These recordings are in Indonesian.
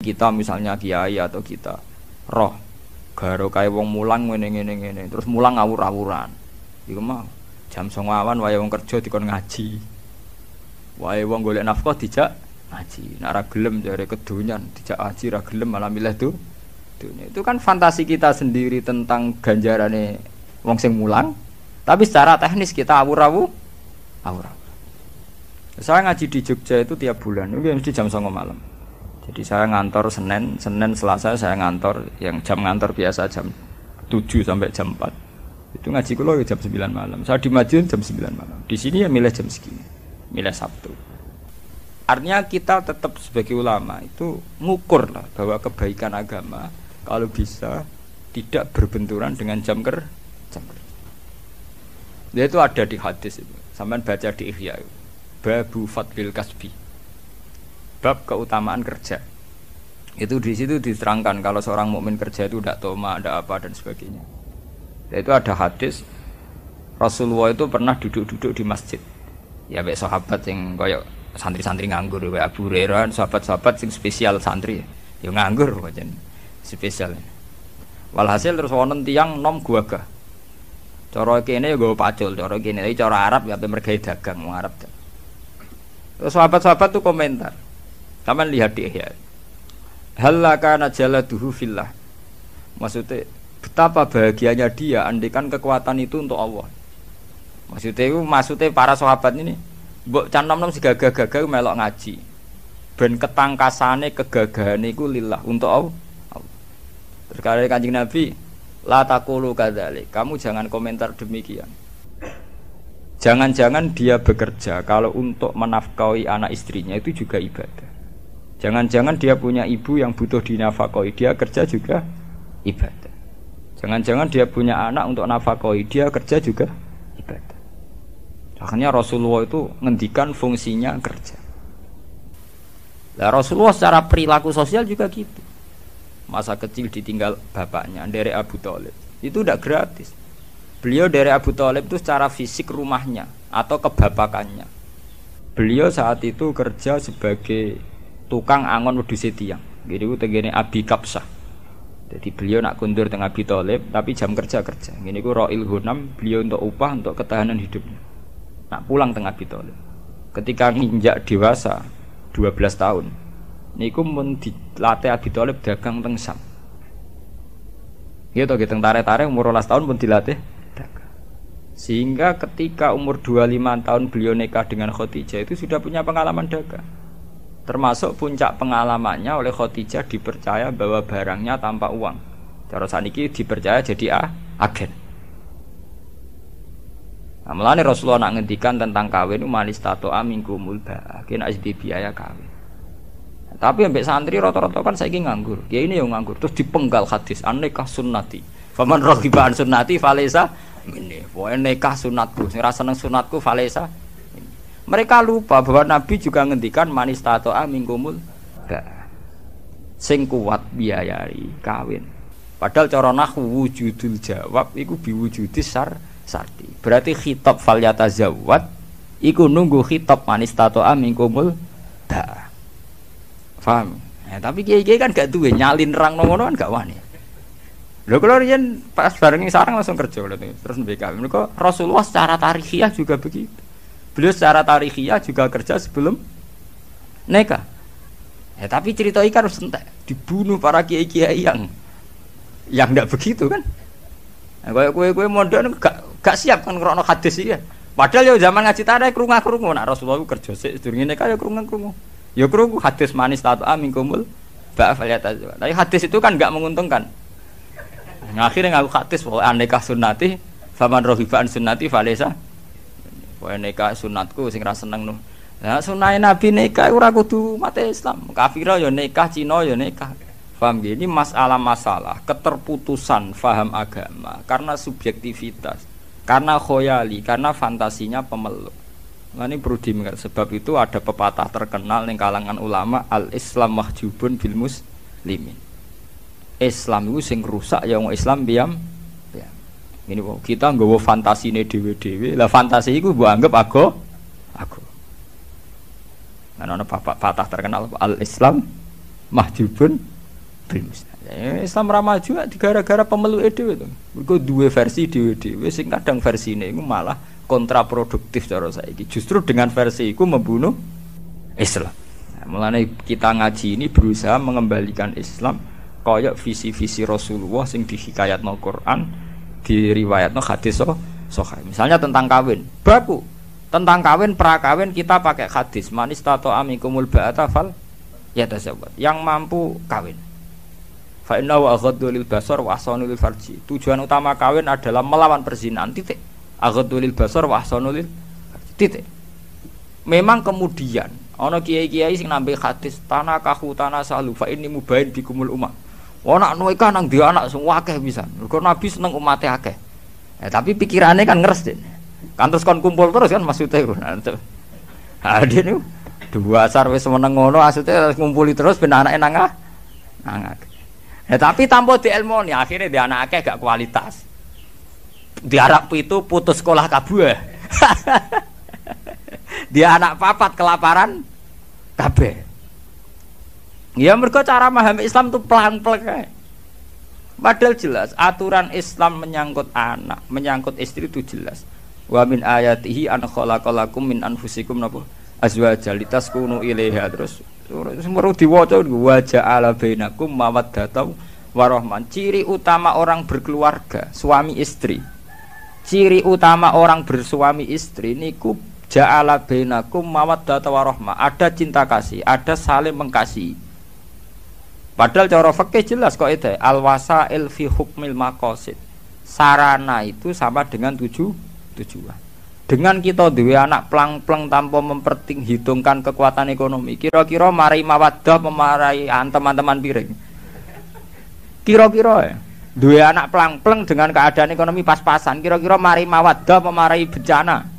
kita misalnya kiai atau kita roh garo kaya wong mulang ngene terus mulang ngawur-awuran. Iku mah jam 09.00 awan wae wong kerja dikon ngaji. Wae wong golek nafkah dijak ngaji. Nek ora gelem jare kedonyan dijak ngaji ra gelem malah milih tuh. Dunia. Itu kan fantasi kita sendiri tentang ganjarane wong sing mulang. Tapi secara teknis kita awur-awur. Saya ngaji di Jogja itu tiap bulan, itu mesti jam 09.00 malam. Jadi saya ngantor Senin, Selasa saya ngantor, yang jam ngantor biasa jam 7 sampai jam 4. Itu ngaji kula jam 9 malam. Saya di Madiun jam 9 malam. Di sini ya milih jam segini. Milih Sabtu. Artinya kita tetap sebagai ulama itu ngukur lah bahwa kebaikan agama kalau bisa tidak berbenturan dengan jam kerja. Dia itu ada di hadis itu. Sampean baca di Ihya. Babu fadlil kasbi. Bab keutamaan kerja. Itu di situ diterangkan kalau seorang mukmin kerja itu tidak toma, ada apa dan sebagainya. Itu ada hadis Rasulullah itu pernah duduk-duduk di masjid. Ya baik sahabat yang koyok santri-santri nganggur, kayak Abu Hurairah, sahabat-sahabat yang spesial santri, ya nganggur macam spesial. Walhasil terus wonten tiyang nom guagah. Cara kene ya nggo pacul, cara kene iki cara Arab ya mergawe dagang wong Arab. Terus sahabat-sahabat tuh komentar. Taman lihat di Ihya. Halaka najaladuhu fillah. Maksudnya betapa bahagianya dia andikan kekuatan itu untuk Allah. Maksudnya para sahabat ini mbok can nom-nom si gagah-gagah melok ngaji. Ben ketangkasane kegagahane iku lillah untuk Allah. Terkait Kanjeng Nabi, la taqulu kadzalik. Kamu jangan komentar demikian. Jangan-jangan dia bekerja kalau untuk menafkahi anak istrinya itu juga ibadah. Jangan-jangan dia punya ibu yang butuh dinafkahi, dia kerja juga ibadah. Jangan-jangan dia punya anak untuk nafkahi, dia kerja juga ibadah. Akhirnya Rasulullah itu ngendikan fungsinya kerja. Nah, Rasulullah secara perilaku sosial juga gitu. Masa kecil ditinggal bapaknya dari Abu Thalib itu tidak gratis. Beliau dari Abu Thalib itu secara fisik rumahnya atau kebapakannya. Beliau saat itu kerja sebagai tukang angon wedhus tiang. Jadi itu tegene Abi Kapsah. Jadi beliau nak kundur tengah Abi Thalib tapi jam kerja. Ini ku Ra'il Hunam, beliau untuk upah untuk ketahanan hidupnya. Nak pulang tengah Abi Thalib. Ketika nginjak dewasa 12 tahun. Niku mun dilatih Abi Thalib dagang teng Sam. Gitu teng tare-tare umur 12 tahun pun dilatih dagang. Sehingga ketika umur 25 tahun beliau nikah dengan Khadijah itu sudah punya pengalaman dagang. Termasuk puncak pengalamannya oleh Khadijah dipercaya bahwa barangnya tanpa uang. Cara saniki dipercaya jadi agen. Nah, mulane Rasulullah nak ngendikan tentang kawin manis tato amingkumul ba, kena asdi biaya kawin. Tapi ambek santri rata-rata kan saiki nganggur. Ya ini yang nganggur terus dipenggal hadis an-nikah sunnati. Faman raghiba an sunnati falaysa minni. Pokoke nikah sunatku, sing ora seneng sunatku falaysa. Mereka lupa bahwa Nabi juga ngendikan manis tato amingkumul ba. Sing kuat biayai kawin. Padahal cara nahwu wujudul jawab iku biwujudis sarti. Berarti khitab falyatazawwad iku nunggu khitab manis tato amingkumul ba. Paham? Tapi kiai-kiai kan gak duwe nyalin rang ngono kan gak wani. Lho kalau riyen pas barengi sarang langsung kerja terus BK. Mereka Rasulullah secara tarikhiyah juga begitu. Beliau secara tarikhiyah juga kerja sebelum nikah. Tapi cerita iki harus entek dibunuh para kiai-kiai yang enggak begitu kan. Kayak kowe mondok gak siap kan ngrono hadis iki. Padahal ya zaman ngaji tarik krungu-krungu nek Rasulullah kerja sik sedurunge nikah ya krungu-krungu. Ya krungu hadis manis tato amingkumul ba falyatazawwaj. Tapi hadis itu kan enggak menguntungkan. Nah, akhirnya ngaku hadis bahwa nikah sunnati faman raghiba an sunnati falaysa. Pokoke nikah sunatku sing ra seneng no. Nah, sunahe Nabi nikah ora kudu mate Islam. Kafira ya nikah, Cina ya nikah. Paham nggih? Ini masalah keterputusan faham agama karena subjektivitas, karena khoyali, karena fantasinya pemeluk. Nah, ini perlu diingat. Sebab itu ada pepatah terkenal di kalangan ulama, al-Islam mahjubun bil muslimin. Islam itu sing rusak ya wong Islam biam. Ini kita nggawa fantasine dhewe-dhewe. Lah fantasi iku mbok anggap aku. Nah, ana pepatah terkenal al-Islam mahjubun bil musnad. Islam ra maju gara-gara pemeluke dhewe to. Mergo duwe versi dhewe-dhewe sing kadang versine iku malah kontraproduktif cara saiki. Justru dengan versi iku membunuh Islam. Nah, mulane kita ngaji ini berusaha mengembalikan Islam kaya visi-visi Rasulullah sing dihikayatno Quran, diriwayatno hadis sahih. Misalnya tentang kawin, baku tentang kawin prakawin kita pakai hadis manis tato amikumul ba'ata fal yatazawwaj, yang mampu kawin. Fa inna wa aghaddu lil basar wa ahsanu lil farji. Tujuan utama kawin adalah melawan perzinahan, titik. Aghaddu lil basar wa ahsanu lil farji, titik. Memang kemudian ana kiai-kiai sing nambe hadis tanakahu tanasalu fa inni mubain bikumul ummah. Ana nikah nang dia anak sing akeh pisan. Mergo Nabi seneng umate akeh. Tapi pikirannya kan ngeres deh. Kan terus kon kumpul terus kan maksudnya ku. Nah, dia niku dua asar wis meneng ngono maksudnya ngumpuli terus ben anake nang akeh. Tapi tanpa dielmoni akhirnya dia anak akeh gak kualitas. Diarap itu putus sekolah kabeh. Dia anak papat kelaparan kabeh. Ya mergo cara memahami Islam itu pelan-pelan kae. Padahal jelas aturan Islam menyangkut anak, menyangkut istri itu jelas. Wa min ayatihi an khalaqalakum min anfusikum napa azwaja litaskunu ilaiha, terus perlu diwaca wa ja'ala bainakum mawaddatan warahmah. Ciri utama orang berkeluarga, suami istri. Ciri utama orang bersuami istri niku ja'ala bainakum mawaddatan warahmah. Ada cinta kasih, ada saling mengasihi. Padahal cara fikih jelas kok itu al-wasail fi hukmil maqasid. Sarana itu sama dengan tujuan. Dengan kita duwe anak plang-plang tanpa memperhitungkan kekuatan ekonomi, kira-kira marai mawaddah memarai teman-teman piring. Kira-kira ya, duwe anak plang-plang dengan keadaan ekonomi pas-pasan, kira-kira marai mawaddah memarai bencana.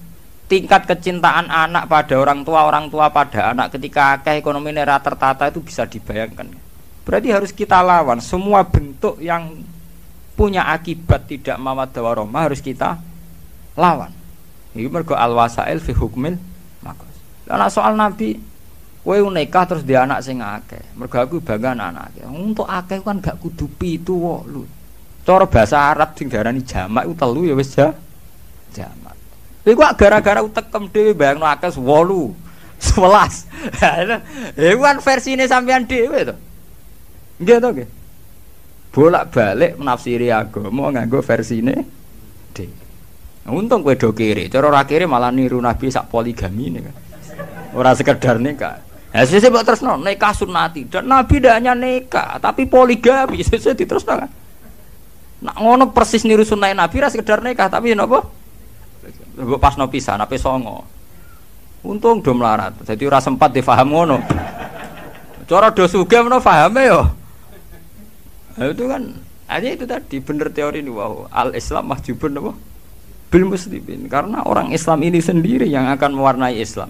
Tingkat kecintaan anak pada orang tua pada anak ketika akeh ekonomi nera tertata itu bisa dibayangkan. Berarti harus kita lawan semua bentuk yang punya akibat tidak mawaddah warahmah harus kita lawan. Iki mergo al-wasail fi hukmil maqas. Lah soal Nabi kowe nikah terus dia anak sing akeh. Mergo aku bangga anak akeh. Untuk akeh kan gak kudu 7 8. Cara bahasa Arab sing diarani jamak iku 3 ya wis jamak. Iku gara-gara utekem dhewe bayangno akeh 8, 11. Iku kan versine sampean dhewe to. Nggih to nggih. Bolak-balik menafsiri agama nganggo versine dhewe. Untung kowe do kiri, cara ora kiri malah niru Nabi sak poligami ini kan. Ora sekedar nikah. Ya sesuk mbok tresno nikah sunnati. Dan Nabi ndak hanya nikah, tapi poligami sesuk diterusno kan. Nak ngono persis niru sunah Nabi ora sekedar nikah, tapi napa? Mbok pasno pisan ape songo. Untung do melarat. Jadi ora sempat difaham ngono. Cara do sugih menawa pahame yo. Itu kan aja itu tadi bener teori ini wow al-Islam mahjubun apa bil muslimin, karena orang Islam ini sendiri yang akan mewarnai Islam.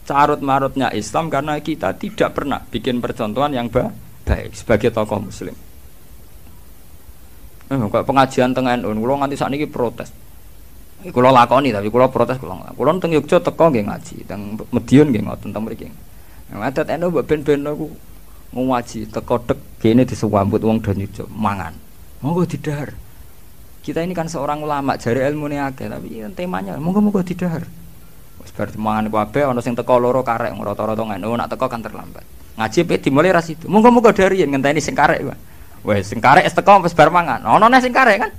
Carut marutnya Islam karena kita tidak pernah bikin percontohan yang baik sebagai tokoh muslim. Kok pengajian tengah NU kula nganti sakniki protes. Kula lakoni tapi kula protes kula teng Yogyakarta teko nggih ngaji, teng Madiun nggih ngoten teng mriki. Ngadat NU mbok ben-ben aku ngaji teko dek kene disambut wong do nyucuk mangan. Monggo didahar. Kita ini kan seorang ulama, jare ilmune akeh tapi temanya monggo-monggo didahar. Wis bar mangan kabeh ana sing teko loro karek rata-rata ngono nak teko kan terlambat. Ngaji pe dimulai ra situ. Monggo-monggo dari yen ngenteni sing karek wae. Wis sing karek wis teko wis bar mangan. Ana neh sing karek kan.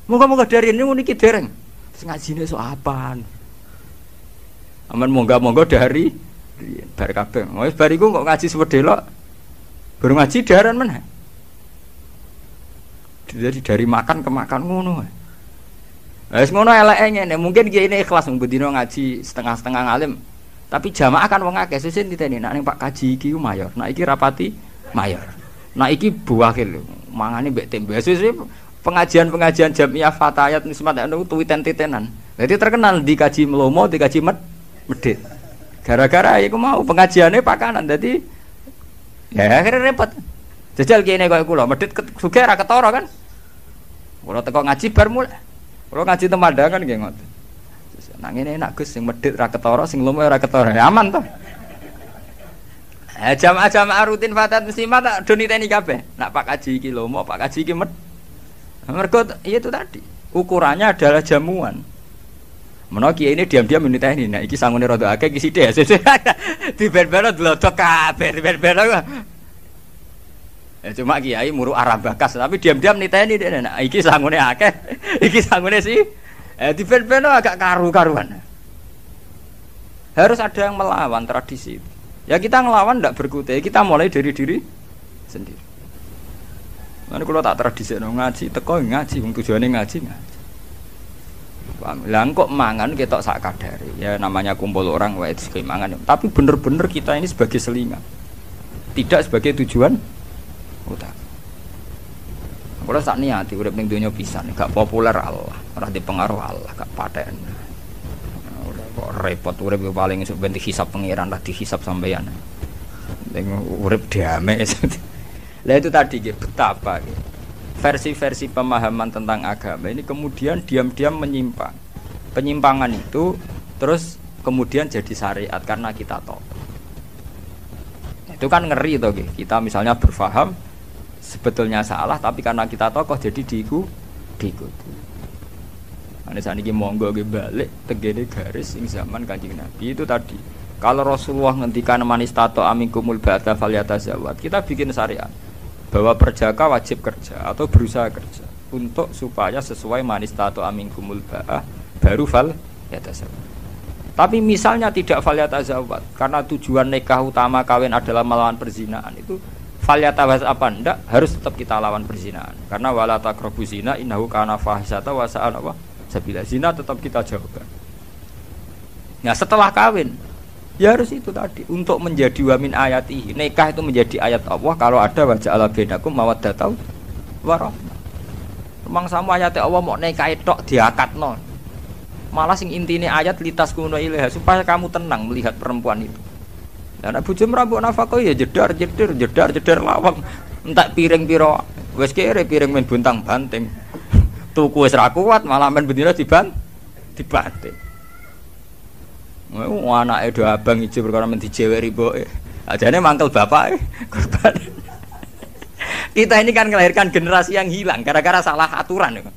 Monggo-monggo dari niku niki dereng. Sing ngajine sok apaan. Aman monggo-monggo dari bar kabeh. Wis bar iku kok ngaji sewedelok. Baru ngaji daran meneh. Jadi dari makan ke makan ngono. Wis ngono eleke ngene, mungkin kiye ini ikhlas mung bendina ngaji setengah-setengah ngalim. Tapi jamaah kan wong akeh sesuk diteni nek ning Pak Kaji iki ku mayor. Nek iki rapati mayor. Nek iki buwakil mangane mbek tembe. Sesuk pengajian-pengajian jamiah fatayat nismat anu tuwiten-titenan. Jadi terkenal di kaji Melomo, di kaji Medit. Gara-gara iku mau pengajiane pakanan. Dadi ya akhirnya repot. Jajal kene koyo kula, medhit sugih ra ketara kan. Kula teko ngaji bar mulai. Kula ngaji temandangan nggih ngoten. Nang ngene enak Gus sing medhit ra ketara, sing lomo ora ketara. Aman to. Jamaah-jamaah rutin fatat muslimat tak do niteni kabeh. Nak Pak Haji iki lho, mau Pak Haji iki mergo itu tadi. Ukurannya adalah jamuan. Menawa kiai ini diam-diam niteni. Nah iki sangune rada akeh iki sithik. Diber-bero dlodok kabeh, diber-bero. Cuma kiai muru arah bakas tapi diam-diam niteni dene. Nah iki sangune akeh, iki sangune sih. Diber-bero agak karu-karuan. Harus ada yang melawan tradisi itu. Ya kita ngelawan tidak berkutai, kita mulai dari diri sendiri. Mana kalau tak tradisi ngaji, teko ngaji, tujuannya ngaji. Lah kok mangan kita sak kadare. Ya namanya kumpul orang wae mangan. Tapi bener-bener kita ini sebagai selingan. Tidak sebagai tujuan utama. Kalau sak niati urip ning donya pisan, gak populer Allah, ora dipengaruh Allah, gak paten. Kok repot urip paling esuk ben dihisab pangeran lah dihisab sampeyan. Ning urip damai. Lah itu tadi betapa versi-versi pemahaman tentang agama ini kemudian diam-diam menyimpang. Penyimpangan itu terus kemudian jadi syariat karena kita tahu. Itu kan ngeri toh kita misalnya berfaham sebetulnya salah tapi karena kita tokoh jadi diikuti. Ane saniki monggo ge balik tegene garis sing zaman Kanjeng Nabi itu tadi. Kalau Rasulullah ngendikan manistato aminkumul ba'da falyatazawwad, kita bikin syariat bahwa perjaka wajib kerja atau berusaha kerja untuk supaya sesuai manistato aminkumul ba'a baru falyatazawwad. Tapi misalnya tidak falyatazawwad karena tujuan nikah utama kawin adalah melawan perzinahan itu falyatazawwad apa ndak harus tetap kita lawan perzinahan karena wala taqrabuz zina innahu kana fahisata wa sa'a bila zina tetap kita jauhkan. Nah setelah kawin ya harus itu tadi untuk menjadi wamin ayati nikah itu menjadi ayat Allah kalau ada waja'ala bainakum mawaddatau warahmah. Memang sama ayat Allah mau nikah tok diakatno. Malah sing intine ayat litas kuno ilaha supaya kamu tenang melihat perempuan itu. Dan bojo mrambuk nafkah ya jedar lawang entak piring piro wis kere piring men buntang banting. Tuku wis ra kuat malah men bendina dibanting. Anake do abang ijo perkara men dijeweri mboke. Ajane mangkel bapake korban. Kita ini kan melahirkan generasi yang hilang gara-gara salah aturan.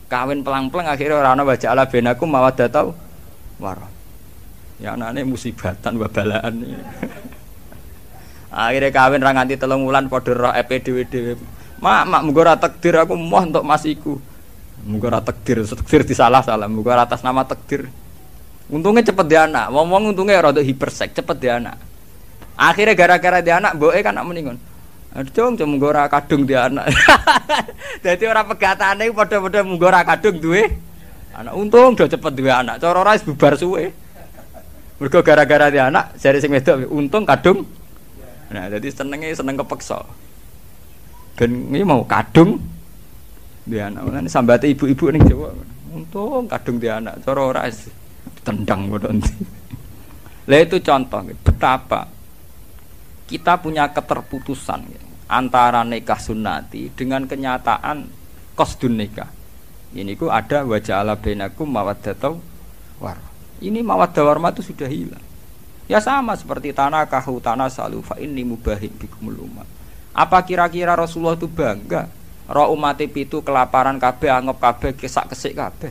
Kawin pelang-pelang akhirnya ora ana waja'ala bainakum mawaddatau warah. Ya anake musibatan wabalaan. Akhirnya kawin ra nganti 3 wulan padha roh EP dhewe-dhewe. Mak muga ora takdir aku moh entuk mas iku. Muga ora takdir disalah-salah, muga atas nama takdir. Untungnya cepet dia anak, ngomong untungnya rada hipersek, cepet dia anak. Akhirnya gara-gara dia anak, mboke kan nak mendingan. Aduh, muga ora kadung dia anak. Dadi ora pegatane padha-padha muga ora kadung duwe anak. Untung do cepet duwe anak, cara ora wis bubar suwe. Mergo gara-gara dia anak, jare sing wedok untung kadung. Nah, dadi seneng kepeksa. Ben iki mau kadung dia anak, kan sambate ibu-ibu ning Jawa. Untung kadung dia anak, cara ora tendang bodon. Lah itu contoh betapa kita punya keterputusan antara nikah sunnati dengan kenyataan qasdun nikah. Ini ku ada waja'ala bainakum mawaddatau warahmah. Ini mawaddah warahmah itu sudah hilang. Ya sama seperti tanah kahu tanah salu fa inni mubahim bikumul umat. Apa kira-kira Rasulullah itu bangga roh umat itu kelaparan kabeh anggap kabeh kesak-kesik kabeh.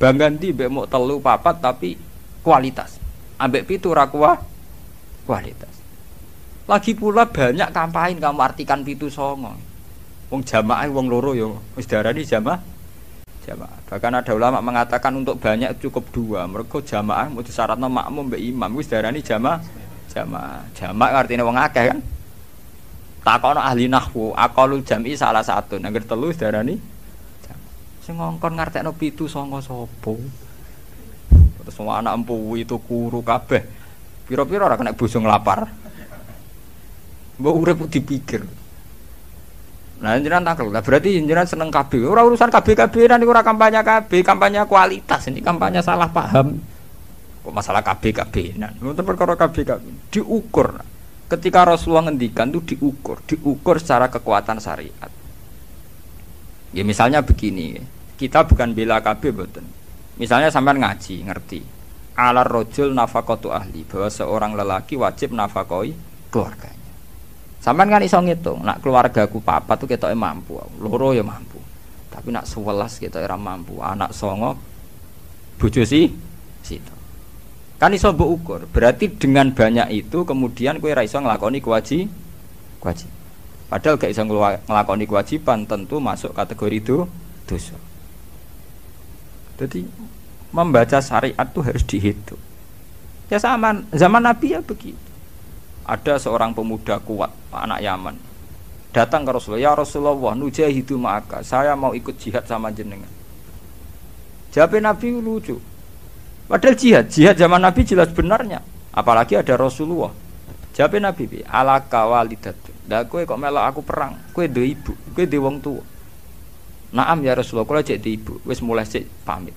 Bangga ndi mbek mok 3 4 tapi kualitas. Ambek 7 ora kualitas. Lagi pula banyak kampain kamu artikan 7 songo. Wong jamaah wong loro ya wis diarani jamaah. Bahkan ada ulama mengatakan untuk banyak cukup 2. Mergo jamaah mau disyaratno makmum mbek imam wis diarani jamaah. Jamaah artinya wong akeh kan. Takono ahli nahwu aqalul jam'i salah satu nangger 3 wis diarani sing ngongkon ngartekno 7 songo sapa. Terus semua anak empu itu kuru kabeh. Pira-pira ora kena bojo nglapar. Mbok urip dipikir. Nah, jenengan takel. Lah berarti jenengan seneng kabeh. Ora urusan kabeh-kabehan niku ora kampanye kabeh, kampanye kualitas. Ini kampanye salah paham. Kok masalah kabeh-kabehan. Ngoten perkara kabeh-kabeh. Diukur. Ketika Rasulullah ngendikan itu diukur secara kekuatan syariat. Ya misalnya begini, kita bukan bela kabeh mboten. Misalnya sampean ngaji, ngerti. alar rajul nafaqatu ahli, bahwa seorang lelaki wajib nafakoi keluarganya. Sampeyan kan iso ngitung, nak keluargaku papat tuh ketoke mampu, loro ya mampu. Tapi nak 11 ketoke ora mampu, anak songo bojo situ. Kan iso mbok ukur. Berarti dengan banyak itu kemudian kowe ora iso nglakoni kewajiban. Padahal gak iso nglakoni kewajiban tentu masuk kategori itu dosa. Jadi membaca syariat itu harus dihitung. Ya sama zaman Nabi ya begitu. Ada seorang pemuda kuat, anak Yaman, datang ke Rasulullah, ya Rasulullah, nujahidu ma'aka, saya mau ikut jihad sama jenengan. Jawab Nabi lucu. Padahal jihad zaman Nabi jelas benarnya. Apalagi ada Rasulullah. Jawab Nabi, ala kawalidatun. Lah kowe kok melok aku perang? Kowe duwe ibu, kowe duwe wong tuwa. Naam ya Rasulullah, kula cek di ibu, wis mulai sik pamit.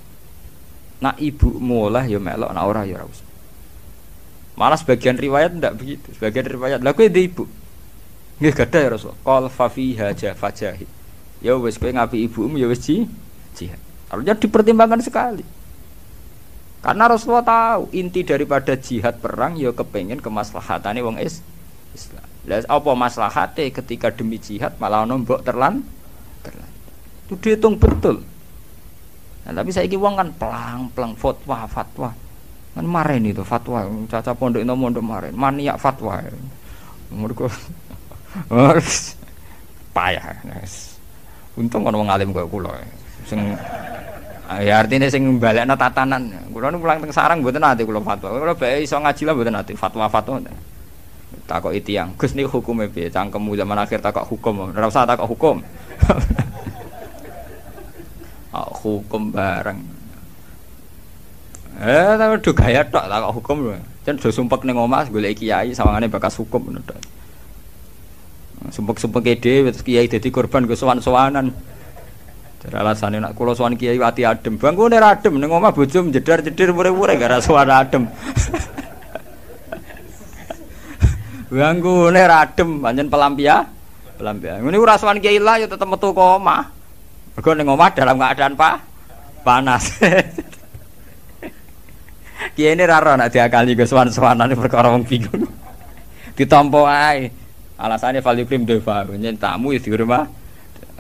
Nak ibu mulai ya melok, nak ora ya ora usah. Malah sebagian riwayat ndak begitu. Sebagian riwayat, lah kowe duwe ibu. Nggih gadah ya Rasul. Qal fa fiha fajahid. Ya wis kowe ngapi ibumu ya wis jihad. Harusnya dipertimbangkan sekali. Karena Rasulullah tahu inti daripada jihad perang ya kepengin kemaslahatane wong Islam. Lah apa maslahate ketika demi jihad malah ono mbok terlan. Itu dihitung betul. Nah, tapi saiki wong kan pelang-pelang fatwa. Kan maren itu fatwa, caca pondok itu mondok maren, maniak fatwa. Mergo payah. Untung ono wong alim kaya kula. Sing ya artinya sing balekna tatanan. Kula nu pulang teng sarang mboten nate kula fatwa. Kula bae iso ngaji lah mboten nate fatwa-fatwa. Takoki tiyang, Gus niki hukume piye? Cangkemmu zaman akhir takok hukum. Ora usah takok hukum. Hukum bareng. Tapi do gaya tok takok hukum lho. Jan do sumpek ning omah golek kiai sawangane bakas hukum ngono tok. Sumpek-sumpeke dhewe kiai dadi korban go sowan-sowanan. Jare alasane nek kula sowan kiai ati adem. Bangkune ra adem ning omah bojo jedar-jedir mure-mure gara sowan adem. Bangkune ra adem pancen pelampian. Ngene ora sowan kiai lah ya tetep metu ke omah. Mergo ning omah dalam keadaan panas. Kiai ini raro nak diakali ke sowan-sowanan perkara wong bingung. Ditampa ae. Alasane Valikrim deva, nyen tamu di rumah.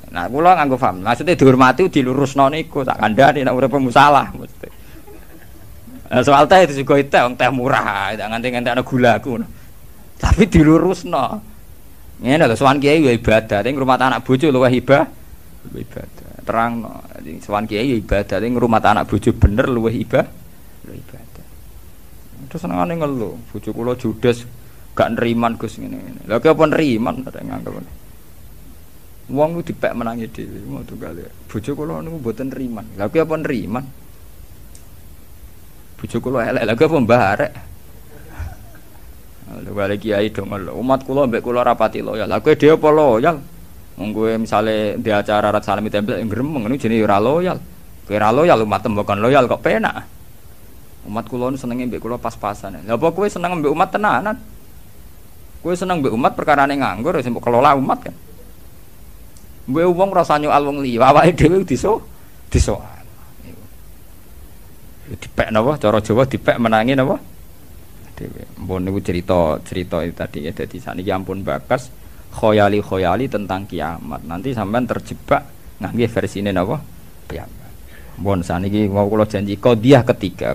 Nah, kula nganggo paham. Maksudnya dihormati dilurusno niku tak kandhani nek urip musalah mesti. Soal teh itu juga itu wong teh murah, tak nganti-nganti ana gulaku. Tapi dilurusno. Ngene lho sowan kiai ya ibadah, ning rumah anak bojo luwih ibadah. Terangno. Sowan kiai ya ibadah, ning rumah anak bojo bener luwih ibadah. Terus senengane ngeluh, bojo kula judes gak neriman Gus ngene. Lha ki apa neriman tak nganggep. Wong ku dipek menangi dhewe, ngono kali. Bojo kula niku mboten neriman. Lha ki apa neriman? Bojo kula elek, lha ki apa mbarek. Lha bali kiai do ngeluh, umat kula mbek kula rapati loyal. Lha kowe dhewe apa loyal? Wong kowe misale di acara rat salami tempel gremeng niku jenenge ora loyal. Kowe ora loyal umat bukan loyal kok penak. Umat kula nu senenge mbek kula pas-pasan. Lha apa kowe seneng mbek umat tenanan? Kowe seneng mbek umat perkarane nganggur wis mbok kelola umat kan. Mbek wong rasa nyual wong liya, awake dhewe disoal. Dipek napa cara Jawa dipek menangi napa? Dhewe. Mpun niku cerita itu tadi ya dadi sakniki ampun bakas khoyali tentang kiamat. Nanti sampean terjebak ngangge versine napa? Kiamat. Bon saniki mau kula janji qadhiyah ketiga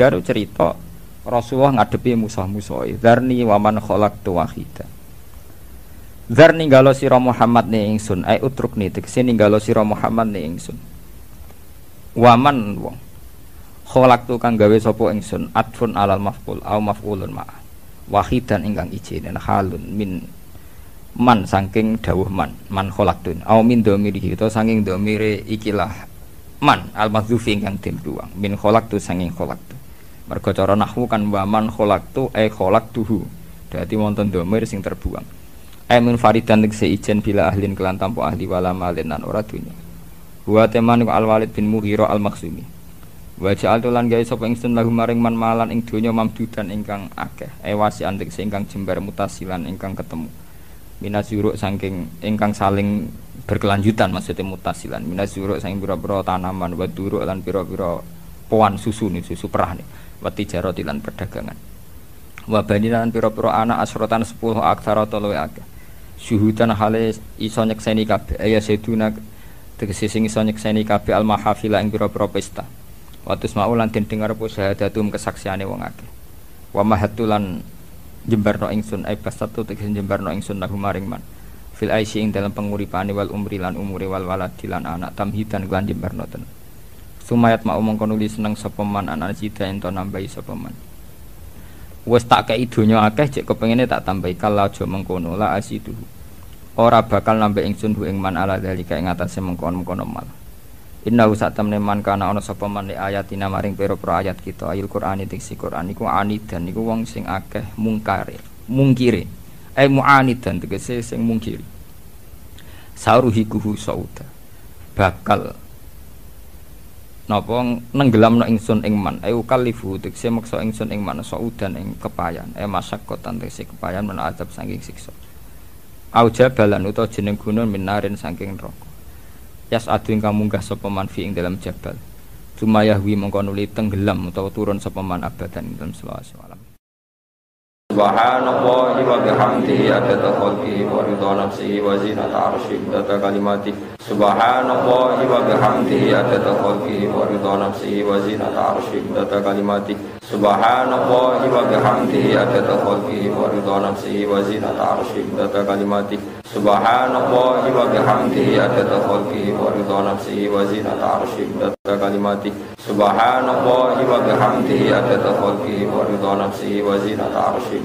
itu cerita Rasulullah ngadepi musuh-musuh. Dzarni wa man khalaqtu wahida. Dzarni ninggal sira Muhammad ne ingsun, ai utrukni tegese ninggal sira Muhammad ne ingsun. Wa man wong khalaqtu kang gawe sapa ingsun atfun alal maf'ul au maf'ulun ma. Wahidan ingkang ijine halun min man saking dawuh man khalaqtun au min dhamiri to saking dhamire ikilah man al-madzufi ingkang den buang min khalaqtu sanging khalaqtu mergo cara nahwu kan wa man khalaqtu khalaqtuhu dadi wonten dhamir sing terbuang min faridan tegese ijen bila ahlin kelan tanpa ahli wala malin lan ora dunya wa teman al-walid bin mughirah al-makhzumi wa ja'al lan gawe sapa ingsun lahu maring man malan ing donya mamdudan ingkang akeh wasi antek ingkang jembar mutasilan ingkang ketemu minazuruk saking ingkang saling berkelanjutan maksudnya mutasilan minazuruk saking pira-pira tanaman waduruk lan pira-pira poan susu nih susu perah nih wa tijarati lan perdagangan. Wa banilan pira-pira anak asrotan 10 aksara telu akeh. Syuhudan hale iso nyekseni kabeh ya seduna tegese sing iso nyekseni kabeh al mahafila ing pira-pira pesta. Wa tusma'u lan den dengar apa syahadatum kesaksiane wong akeh. Wa mahatulan jembarno ingsun ai basatu tegese jembarno ingsun lahu maring man. Fil aisy ing dalam penguripane wal umri lan umure wal waladi lan anak tamhidan lan jembarno ten. Sumayat mau mongko nuli seneng sapa man anak cita ento nambahi sapa man. Wes tak kei donya akeh jek kepengine tak tambahi kala aja mengkono la asidu. Ora bakal nambah ingsun hu ing man ala dalika ing atase mengkono-mengkono mal. Inna usatamne man kana ana sapa man li ayatina maring pira-pira ayat kita ayat Qur'an diksi Qur'an iku anidan iku wong sing akeh mungkire. Mu'anidan tegese sing mungkiri. Sauruhikuhu sauda. Bakal napa nenggelamno ingsun ing man kalifu tegese maksa ingsun ing man saudan ing kepayan masyaqqatan tegese kepayan men adab saking siksa au jabalan utawa jeneng gunung minarin saking neraka yas adu ingkang munggah sapa man fi ing dalam jabal sumayahwi mengko nuli tenggelam utawa turun sapa man abadan ing dalam selawase alam. Subhanallahi wa bihamdihi adada khalqihi wa ridha nafsihi wa zinata arsyihi adada kalimatihi. Subhanallahi wa bihamdihi adada khalqihi wa ridha nafsihi wa zinata arsyihi adada kalimatihi. Subhanallahi wa bihamdihi adada khalqihi wa ridha nafsihi wa zinata arsyihi adada kalimatihi. Subhanallahi wa bihamdihi adada khalqihi wa ridha nafsihi wa zinata arsyihi adada kalimatihi. Subhanallahi wa bihamdihi adada khalqihi wa ridha nafsihi wa zinata arsyihi